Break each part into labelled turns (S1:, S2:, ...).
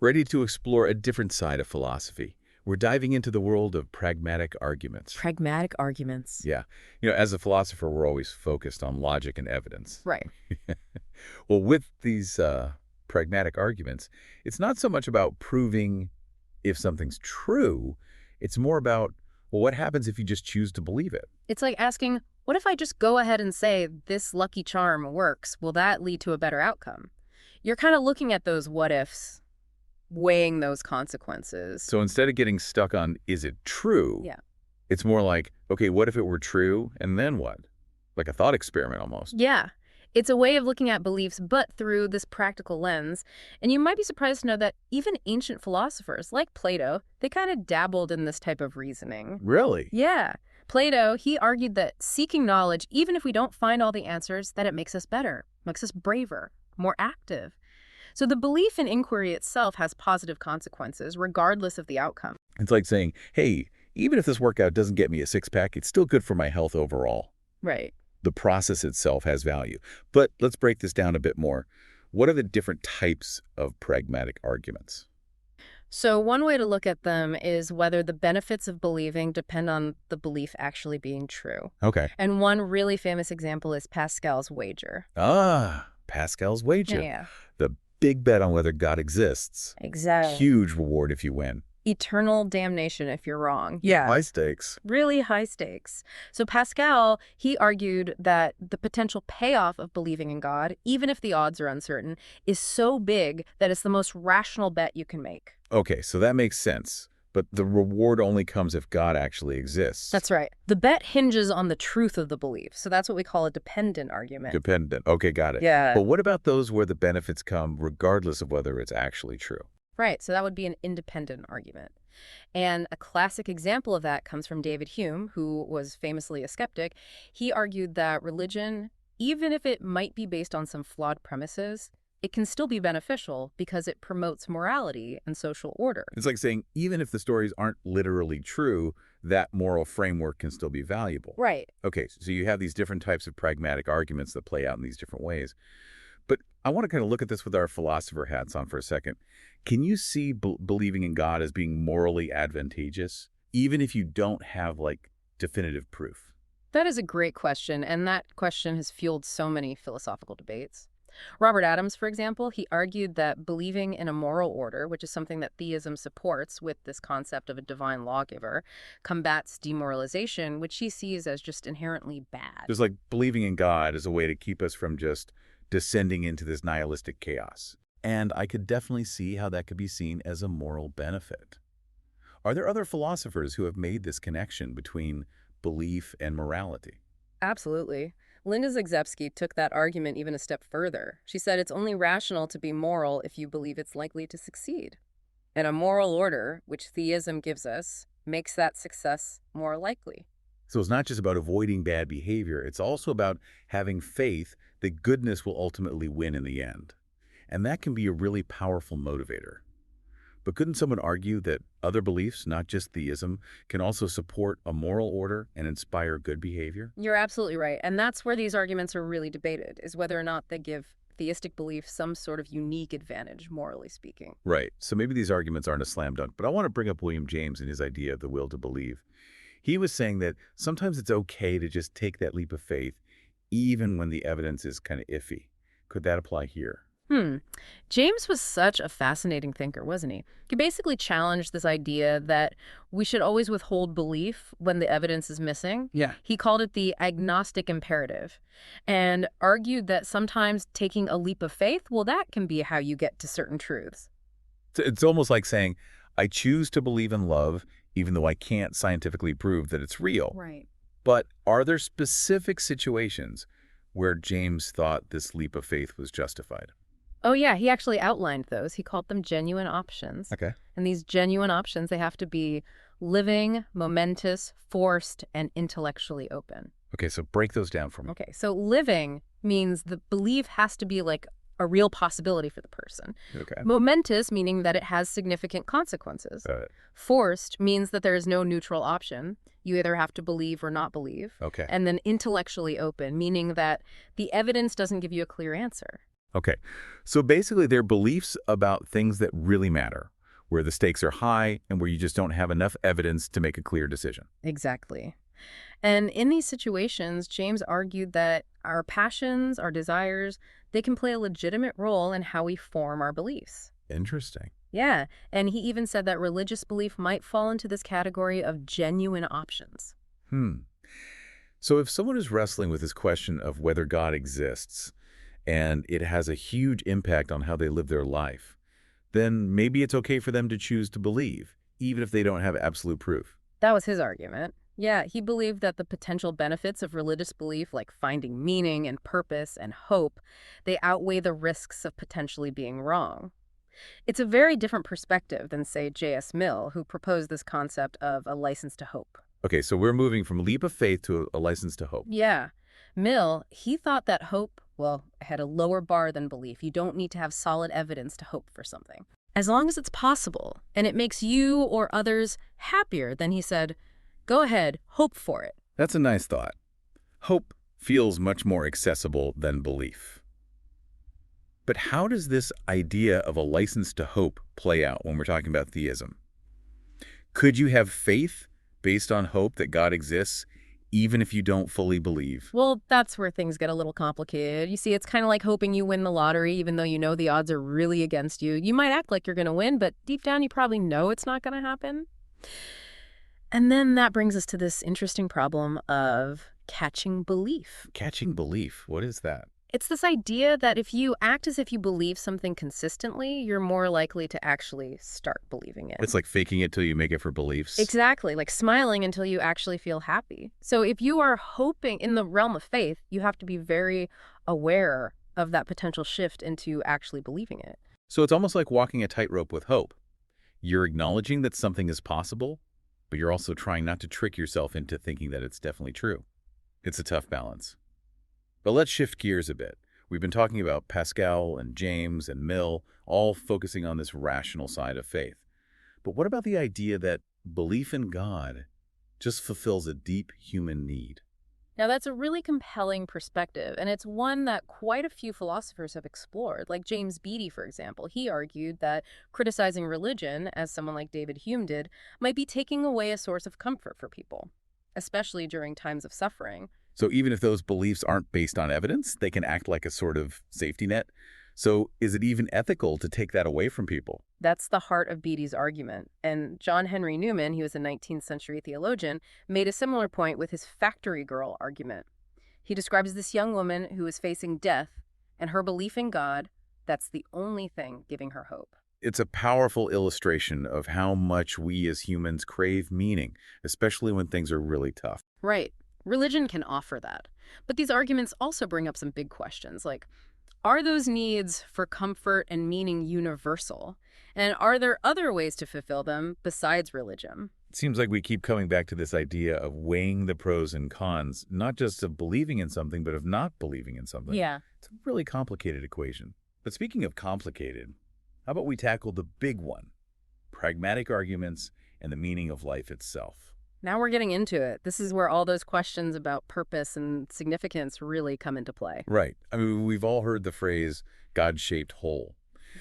S1: ready to explore a different side of philosophy. We're diving into the world of pragmatic arguments.
S2: Pragmatic arguments.
S1: Yeah. As a philosopher, we're always focused on logic and evidence.
S2: Right.
S1: Well, with these pragmatic arguments, it's not so much about proving if something's true. It's more about, well, what happens if you just choose to believe it?
S2: It's like asking, what if I just go ahead and say this lucky charm works? Will that lead to a better outcome? You're kind of looking at those what ifs, weighing those consequences.
S1: So instead of getting stuck on, is it true?
S2: Yeah.
S1: It's more like, okay, what if it were true, and then what? Like a thought experiment almost.
S2: Yeah. It's a way of looking at beliefs, but through this practical lens. And you might be surprised to know that even ancient philosophers, like Plato, they kind of dabbled in this type of reasoning.
S1: Really?
S2: Yeah. Plato, he argued that seeking knowledge, even if we don't find all the answers, that it makes us better, makes us braver, more active. So the belief in inquiry itself has positive consequences, regardless of the outcome.
S1: It's like saying, hey, even if this workout doesn't get me a six-pack, it's still good for my health overall.
S2: Right.
S1: The process itself has value. But let's break this down a bit more. What are the different types of pragmatic arguments?
S2: So one way to look at them is whether the benefits of believing depend on the belief actually being true.
S1: Okay.
S2: And one really famous example is Pascal's wager.
S1: Ah, Pascal's wager.
S2: Yeah.
S1: The big bet on whether God exists.
S2: Exactly.
S1: Huge reward if you win.
S2: Eternal damnation if you're wrong. Yeah.
S1: High stakes.
S2: Really high stakes. So Pascal, he argued that the potential payoff of believing in God, even if the odds are uncertain, is so big that it's the most rational bet you can make.
S1: Okay, so that makes sense. But the reward only comes if God actually exists.
S2: That's right. The bet hinges on the truth of the belief. So that's what we call a dependent argument.
S1: Dependent. Okay, got it.
S2: Yeah.
S1: But what about those where the benefits come regardless of whether it's actually true?
S2: Right, so that would be an independent argument. And a classic example of that comes from David Hume, who was famously a skeptic. He argued that religion, even if it might be based on some flawed premises, it can still be beneficial because it promotes morality and social order.
S1: It's like saying even if the stories aren't literally true, that moral framework can still be valuable.
S2: Right.
S1: Okay, so you have these different types of pragmatic arguments that play out in these different ways. But I want to kind of look at this with our philosopher hats on for a second. Can you see believing in God as being morally advantageous, even if you don't have, like, definitive proof?
S2: That is a great question, and that question has fueled so many philosophical debates. Robert Adams, for example, he argued that believing in a moral order, which is something that theism supports with this concept of a divine lawgiver, combats demoralization, which he sees as just inherently bad.
S1: Just like believing in God is a way to keep us from just descending into this nihilistic chaos. And I could definitely see how that could be seen as a moral benefit. Are there other philosophers who have made this connection between belief and morality?
S2: Absolutely. Linda Zagzebski took that argument even a step further. She said it's only rational to be moral if you believe it's likely to succeed. And a moral order, which theism gives us, makes that success more likely.
S1: So it's not just about avoiding bad behavior. It's also about having faith that goodness will ultimately win in the end. And that can be a really powerful motivator. But couldn't someone argue that other beliefs, not just theism, can also support a moral order and inspire good behavior?
S2: You're absolutely right. And that's where these arguments are really debated, is whether or not they give theistic belief some sort of unique advantage, morally speaking.
S1: Right. So maybe these arguments aren't a slam dunk, but I want to bring up William James and his idea of the will to believe. He was saying that sometimes it's okay to just take that leap of faith, even when the evidence is kind of iffy. Could that apply here?
S2: James was such a fascinating thinker, wasn't he? He basically challenged this idea that we should always withhold belief when the evidence is missing.
S1: Yeah.
S2: He called it the agnostic imperative and argued that sometimes taking a leap of faith, well, that can be how you get to certain truths.
S1: It's almost like saying, I choose to believe in love, even though I can't scientifically prove that it's real.
S2: Right.
S1: But are there specific situations where James thought this leap of faith was justified?
S2: Oh, yeah, he actually outlined those. He called them genuine options.
S1: Okay.
S2: And these genuine options, they have to be living, momentous, forced, and intellectually open.
S1: Okay, so break those down for me.
S2: Okay, so living means the belief has to be like a real possibility for the person.
S1: Okay.
S2: Momentous, meaning that it has significant consequences. Forced means that there is no neutral option. You either have to believe or not believe.
S1: Okay.
S2: And then intellectually open, meaning that the evidence doesn't give you a clear answer.
S1: Okay. So basically, they're beliefs about things that really matter, where the stakes are high and where you just don't have enough evidence to make a clear decision.
S2: Exactly. And in these situations, James argued that our passions, our desires, they can play a legitimate role in how we form our beliefs.
S1: Interesting.
S2: Yeah, and he even said that religious belief might fall into this category of genuine options.
S1: Hmm. So if someone is wrestling with this question of whether God exists, and it has a huge impact on how they live their life, then maybe it's okay for them to choose to believe, even if they don't have absolute proof.
S2: That was his argument. Yeah, he believed that the potential benefits of religious belief, like finding meaning and purpose and hope, they outweigh the risks of potentially being wrong. It's a very different perspective than, say, J.S. Mill, who proposed this concept of a license to hope.
S1: Okay, so we're moving from leap of faith to a license to hope.
S2: Yeah. Mill, he thought that hope, well, had a lower bar than belief. You don't need to have solid evidence to hope for something. As long as it's possible and it makes you or others happier, then he said, go ahead, hope for it.
S1: That's a nice thought. Hope feels much more accessible than belief. But how does this idea of a license to hope play out when we're talking about theism? Could you have faith based on hope that God exists, even if you don't fully believe?
S2: Well, that's where things get a little complicated. You see, it's kind of like hoping you win the lottery, even though you know the odds are really against you. You might act like you're going to win, but deep down you probably know it's not going to happen. And then that brings us to this interesting problem of catching belief.
S1: Catching belief, what is that?
S2: It's this idea that if you act as if you believe something consistently, you're more likely to actually start believing it.
S1: It's like faking it till you make it for beliefs.
S2: Exactly, like smiling until you actually feel happy. So if you are hoping in the realm of faith, you have to be very aware of that potential shift into actually believing it.
S1: So it's almost like walking a tightrope with hope. You're acknowledging that something is possible, but you're also trying not to trick yourself into thinking that it's definitely true. It's a tough balance. But let's shift gears a bit. We've been talking about Pascal and James and Mill, all focusing on this rational side of faith. But what about the idea that belief in God just fulfills a deep human need?
S2: Now, that's a really compelling perspective, and it's one that quite a few philosophers have explored. Like James Beattie, for example, he argued that criticizing religion, as someone like David Hume did, might be taking away a source of comfort for people, especially during times of suffering.
S1: So even if those beliefs aren't based on evidence, they can act like a sort of safety net. So is it even ethical to take that away from people?
S2: That's the heart of Beattie's argument. And John Henry Newman, he was a 19th century theologian, made a similar point with his factory girl argument. He describes this young woman who is facing death, and her belief in God, that's the only thing giving her hope.
S1: It's a powerful illustration of how much we as humans crave meaning, especially when things are really tough.
S2: Right. Religion can offer that. But these arguments also bring up some big questions, like, are those needs for comfort and meaning universal? And are there other ways to fulfill them besides religion?
S1: It seems like we keep coming back to this idea of weighing the pros and cons, not just of believing in something, but of not believing in something.
S2: Yeah.
S1: It's a really complicated equation. But speaking of complicated, how about we tackle the big one? Pragmatic arguments and the meaning of life itself.
S2: Now we're getting into it. This is where all those questions about purpose and significance really come into play.
S1: Right. I mean, we've all heard the phrase, God-shaped hole.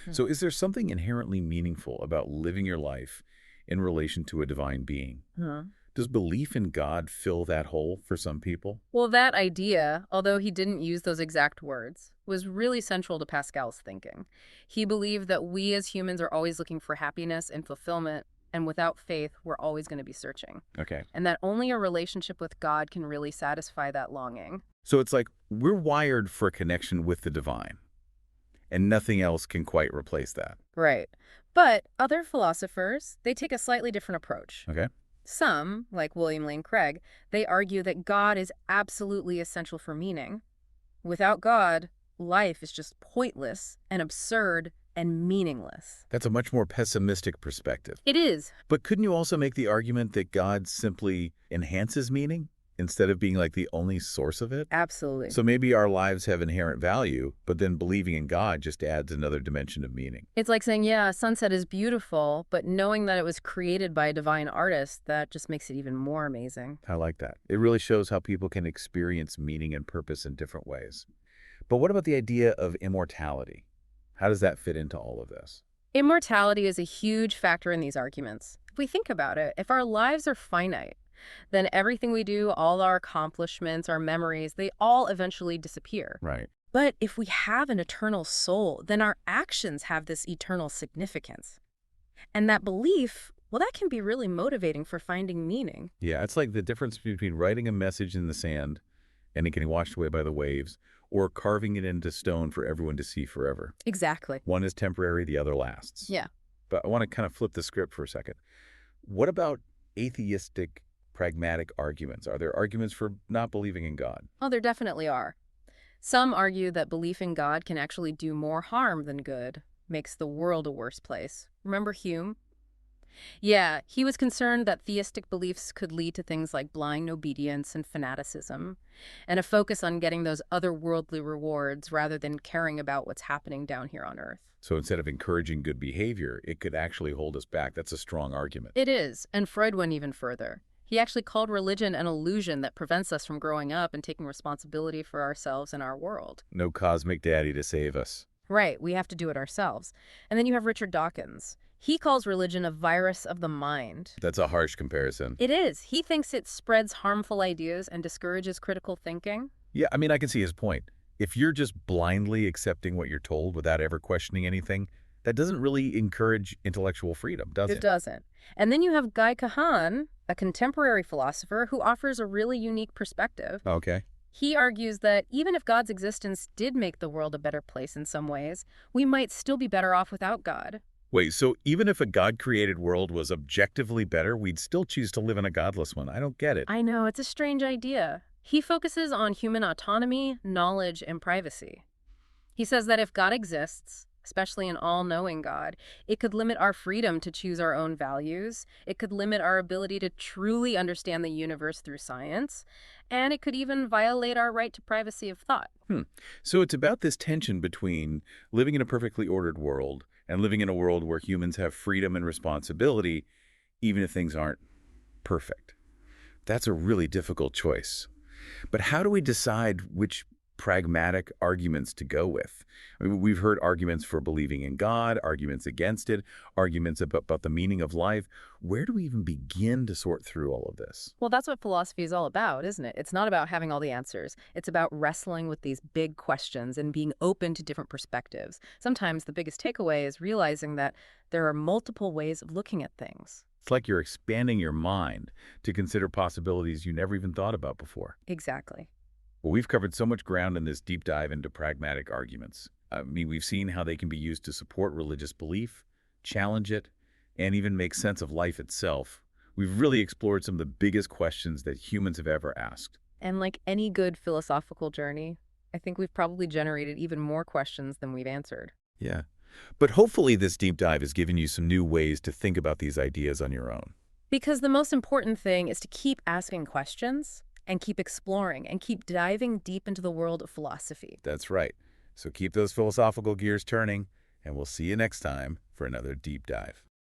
S2: Mhm.
S1: So is there something inherently meaningful about living your life in relation to a divine being?
S2: Huh.
S1: Does belief in God fill that hole for some people?
S2: Well, that idea, although he didn't use those exact words, was really central to Pascal's thinking. He believed that we as humans are always looking for happiness and fulfillment, and without faith, we're always going to be searching.
S1: Okay.
S2: And that only a relationship with God can really satisfy that longing.
S1: So it's like we're wired for a connection with the divine, and nothing else can quite replace that.
S2: Right. But other philosophers, they take a slightly different approach.
S1: Okay.
S2: Some, like William Lane Craig, they argue that God is absolutely essential for meaning. Without God, life is just pointless and absurd and meaningless.
S1: That's a much more pessimistic perspective.
S2: It is.
S1: But couldn't you also make the argument that God simply enhances meaning instead of being like the only source of it?
S2: Absolutely.
S1: So maybe our lives have inherent value, but then believing in God just adds another dimension of meaning.
S2: It's like saying, yeah, a sunset is beautiful, but knowing that it was created by a divine artist, that just makes it even more amazing.
S1: I like that. It really shows how people can experience meaning and purpose in different ways. But what about the idea of immortality? How does that fit into all of this?
S2: Immortality is a huge factor in these arguments. If we think about it, if our lives are finite, then everything we do, all our accomplishments, our memories, they all eventually disappear.
S1: Right.
S2: But if we have an eternal soul, then our actions have this eternal significance. And that belief, well, that can be really motivating for finding meaning.
S1: Yeah, it's like the difference between writing a message in the sand and it getting washed away by the waves, or carving it into stone for everyone to see forever.
S2: Exactly.
S1: One is temporary, the other lasts.
S2: Yeah.
S1: But I want to kind of flip the script for a second. What about atheistic, pragmatic arguments? Are there arguments for not believing in God?
S2: Oh, there definitely are. Some argue that belief in God can actually do more harm than good, makes the world a worse place. Remember Hume? Yeah, he was concerned that theistic beliefs could lead to things like blind obedience and fanaticism, and a focus on getting those otherworldly rewards rather than caring about what's happening down here on Earth.
S1: So instead of encouraging good behavior, it could actually hold us back. That's a strong argument.
S2: It is, and Freud went even further. He actually called religion an illusion that prevents us from growing up and taking responsibility for ourselves and our world.
S1: No cosmic daddy to save us.
S2: Right, we have to do it ourselves. And then you have Richard Dawkins. He calls religion a virus of the mind.
S1: That's a harsh comparison.
S2: It is. He thinks it spreads harmful ideas and discourages critical thinking.
S1: Yeah, I mean, I can see his point. If you're just blindly accepting what you're told without ever questioning anything, that doesn't really encourage intellectual freedom, does
S2: It
S1: it?
S2: doesn't. And then you have Guy Kahan, a contemporary philosopher who offers a really unique perspective.
S1: Okay.
S2: He argues that even if God's existence did make the world a better place in some ways, we might still be better off without God.
S1: Wait, so even if a God-created world was objectively better, we'd still choose to live in a godless one? I don't get it.
S2: I know, it's a strange idea. He focuses on human autonomy, knowledge, and privacy. He says that if God exists, especially an all-knowing God, it could limit our freedom to choose our own values, it could limit our ability to truly understand the universe through science, and it could even violate our right to privacy of thought.
S1: So it's about this tension between living in a perfectly ordered world and living in a world where humans have freedom and responsibility, even if things aren't perfect. That's a really difficult choice. But how do we decide which pragmatic arguments to go with? I mean, we've heard arguments for believing in God, arguments against it, arguments about the meaning of life. Where do we even begin to sort through all of this?
S2: Well, that's what philosophy is all about, isn't it? It's not about having all the answers. It's about wrestling with these big questions and being open to different perspectives. Sometimes the biggest takeaway is realizing that there are multiple ways of looking at things.
S1: It's like you're expanding your mind to consider possibilities you never even thought about before.
S2: Exactly.
S1: Well, we've covered so much ground in this deep dive into pragmatic arguments. I mean, we've seen how they can be used to support religious belief, challenge it, and even make sense of life itself. We've really explored some of the biggest questions that humans have ever asked.
S2: And like any good philosophical journey, I think we've probably generated even more questions than we've answered.
S1: Yeah. But hopefully this deep dive has given you some new ways to think about these ideas on your own.
S2: Because the most important thing is to keep asking questions and keep exploring and keep diving deep into the world of philosophy.
S1: That's right. So keep those philosophical gears turning, and we'll see you next time for another deep dive.